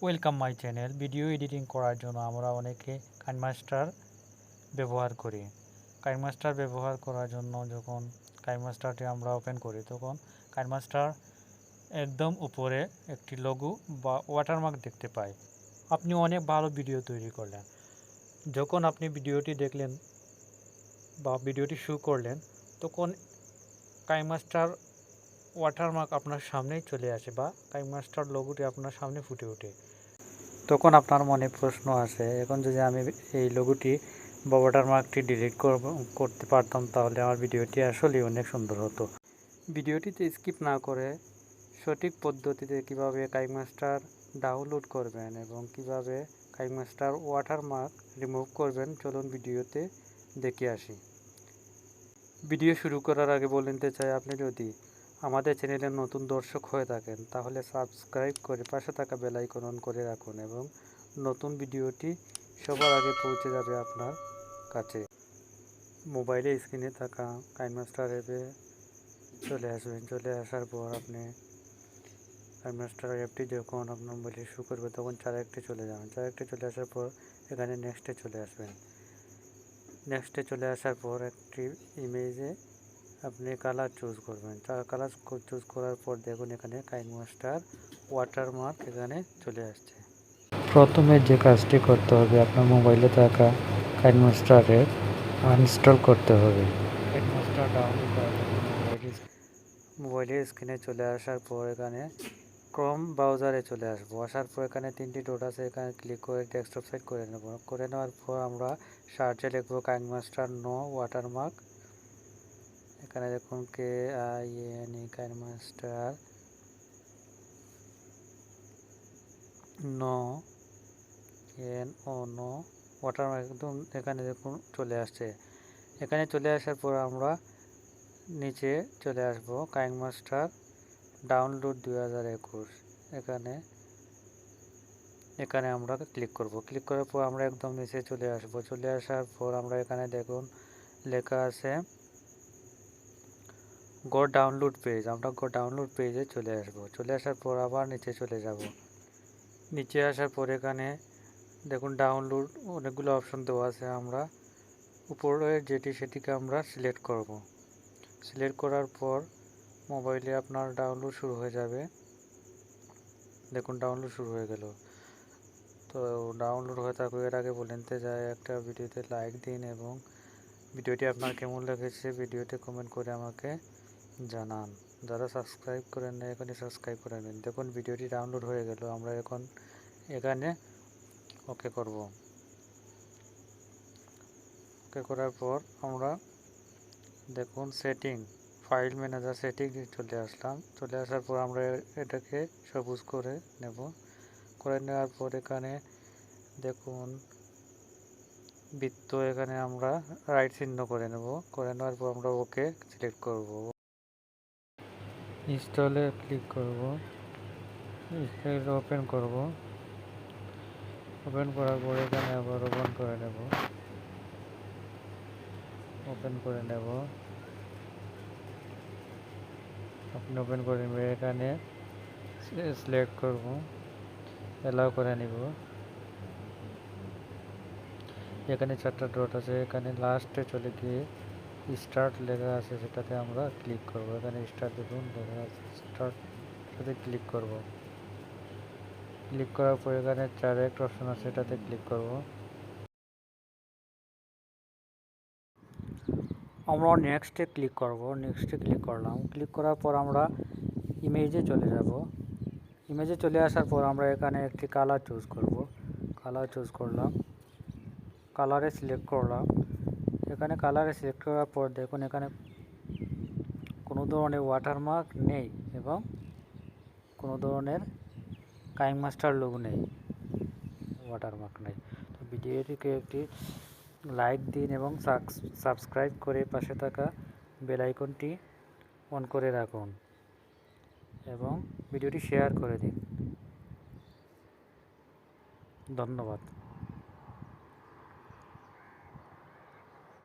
Welcome my channel. Video editing করার জন্য আমরা অনেকে কাইনমাস্টার ব্যবহার করি। কাইনমাস্টার ব্যবহার করার জন্য যখন কাইনমাস্টারটি আমরা ওপেন করি তখন কাইনমাস্টার একদম উপরে একটি লোগো বা ওয়াটারমার্ক দেখতে পাই। আপনি অনেক ভালো ভিডিও তৈরি করলেন, যখন আপনি ভিডিওটি দেখলেন বা ভিডিওটি শুরু করলেন তখন কাইনমাস্টার ওয়াটারমার্ক আপনার সামনেই চলে আসে বা কাইনমাস্টার লোগোটি আপনার সামনে ফুটে ওঠে। তখন আপনার মনে প্রশ্ন আসে, এখন যদি আমি এই লোগোটি বা ওয়াটারমার্কটি ডিলিট করতে পারতাম তাহলে আমার ভিডিওটি আসলেই অনেক সুন্দর হতো। ভিডিওটিতে স্কিপ না করে সঠিক পদ্ধতিতে কিভাবে কাইনমাস্টার ডাউনলোড করবেন এবং কিভাবে কাইনমাস্টার ওয়াটারমার্ক রিমুভ করবেন চলুন ভিডিওতে দেখে আসি। ভিডিও শুরু করার আগে বলে নিতে চাই, আপনি যদি আমাদের চ্যানেলের নতুন দর্শক হয়ে থাকেন তাহলে সাবস্ক্রাইব করে পাশে থাকা বেল আইকন অন করে রাখুন এবং নতুন ভিডিওটি সবার আগে পৌঁছে যাবে আপনার কাছে। মোবাইলে স্ক্রিনে থাকা কাইনমাস্টার অ্যাপে চলে আসবেন। চলে আসার পর আপনি কাইনমাস্টার অ্যাপটি যখন আপনার মোবাইলে শুরু করবে তখন চার চলে যাবেন। চার চলে আসার পর এখানে নেক্সটে চলে আসবেন। নেক্সটে চলে আসার পর একটি ইমেজে আপনি কালার চুজ করবেন। কালার চুজ করার পর দেখুন এখানে কাইনমাস্টার ওয়াটারমার্ক এখানে চলে আসছে। প্রথমে যে কাজটি করতে হবে, আপনার মোবাইলে থাকা কাইনমাস্টার অ্যাপ আনইনস্টল করতে হবে। কাইনমাস্টার ডাউনলোড করার জন্য মোবাইলের স্ক্রিনে চলে আসার পর এখানে ক্রোম ব্রাউজারে চলে আসবো। আসার পর এখানে তিনটি ডট আছে, এখানে ক্লিক করে ডেস্কটপ সাইড করে নেব। করে নেওয়ার পর আমরা সার্চে লিখব কাইনমাস্টার নো ওয়াটারমার্ক। এখানে দেখুন KINE KineMaster no no watermark একদম এখানে দেখুন চলে আসছে। এখানে চলে আসার পর আমরা নিচে চলে আসব কাইনমাস্টার ডাউনলোড 2021। এখানে আমরা ক্লিক করব। ক্লিক করার পর আমরা একদম নিচে চলে আসব। চলে আসার পর আমরা এখানে দেখুন লেখা আছে গো ডাউনলোড পেজ। আমরা গো ডাউনলোড পেজে চলে আসব। চলে আসার পর আবার নিচে চলে যাব। নিচে আসার পর এখানে দেখুন ডাউনলোড অনেকগুলো অপশন দেওয়া আছে। আমরা উপরে সেটিকে আমরা সিলেক্ট করব। সিলেক্ট করার পর মোবাইলে আপনার ডাউনলোড শুরু হয়ে যাবে। দেখুন ডাউনলোড শুরু হয়ে গেল। তো ডাউনলোড হয়ে থাকবে এর আগে বলে নিতে যাই, একটা ভিডিওতে লাইক দিন এবং ভিডিওটি আপনার কেমন লেগেছে ভিডিওতে কমেন্ট করে আমাকে জানান। যারা সাবস্ক্রাইব করেন না এখনই সাবস্ক্রাইব করে নিন। দেখুন ভিডিওটি ডাউনলোড হয়ে গেল। আমরা এখন এখানে ওকে করব। ওকে করার পর আমরা দেখুন সেটিং ফাইল ম্যানেজার সেটিং চলে আসলাম। চলে আসার পর আমরা এটাকে সবুজ করে নেব। করে নেওয়ার পর এখানে দেখুন বৃত্ত, এখানে আমরা রাইট চিহ্ন করে নেব। করে নেওয়ার পর আমরা ওকে সিলেক্ট করব। ইনস্টলে ক্লিক করব। ইনস্টল ওপেন করব। ওপেন করার পর এখানে আবার ওপেন করে নেব। ওপেন করে নেব। আপনি ওপেন করে নেবেন। এখানে সিলেক্ট করব, অ্যালাউ করে নিব। এখানে চারটা ডট আছে, এখানে লাস্টে চলে গিয়ে স্টার্ট লেখা আছে সেটাতে আমরা ক্লিক করব। এখানে স্টার্ট দেখুন লেখা আছে, স্টার্ট সাথে ক্লিক করব। ক্লিক করার পর এখানে একটা অপশন আছে সেটাতে ক্লিক করব। আমরা নেক্সটে ক্লিক করব। নেক্সটে ক্লিক করলাম। ক্লিক করার পর আমরা ইমেজে চলে যাব। ইমেজে চলে আসার পর আমরা এখানে একটি কালার চুজ করব। কালার চুজ করলাম, কালারে সিলেক্ট করলাম। এখানে কালারে সিলেক্ট করার পর দেখুন এখানে কোনো ধরনের ওয়াটারমার্ক নেই এবং কোনো ধরনের কাইনমাস্টার লোগো নেই, ওয়াটারমার্ক নেই। তো ভিডিওটিকে একটি লাইক দিন এবং সাবস্ক্রাইব করে পাশে থাকা বেল আইকনটি অন করে রাখুন এবং ভিডিওটি শেয়ার করে দিন। ধন্যবাদ।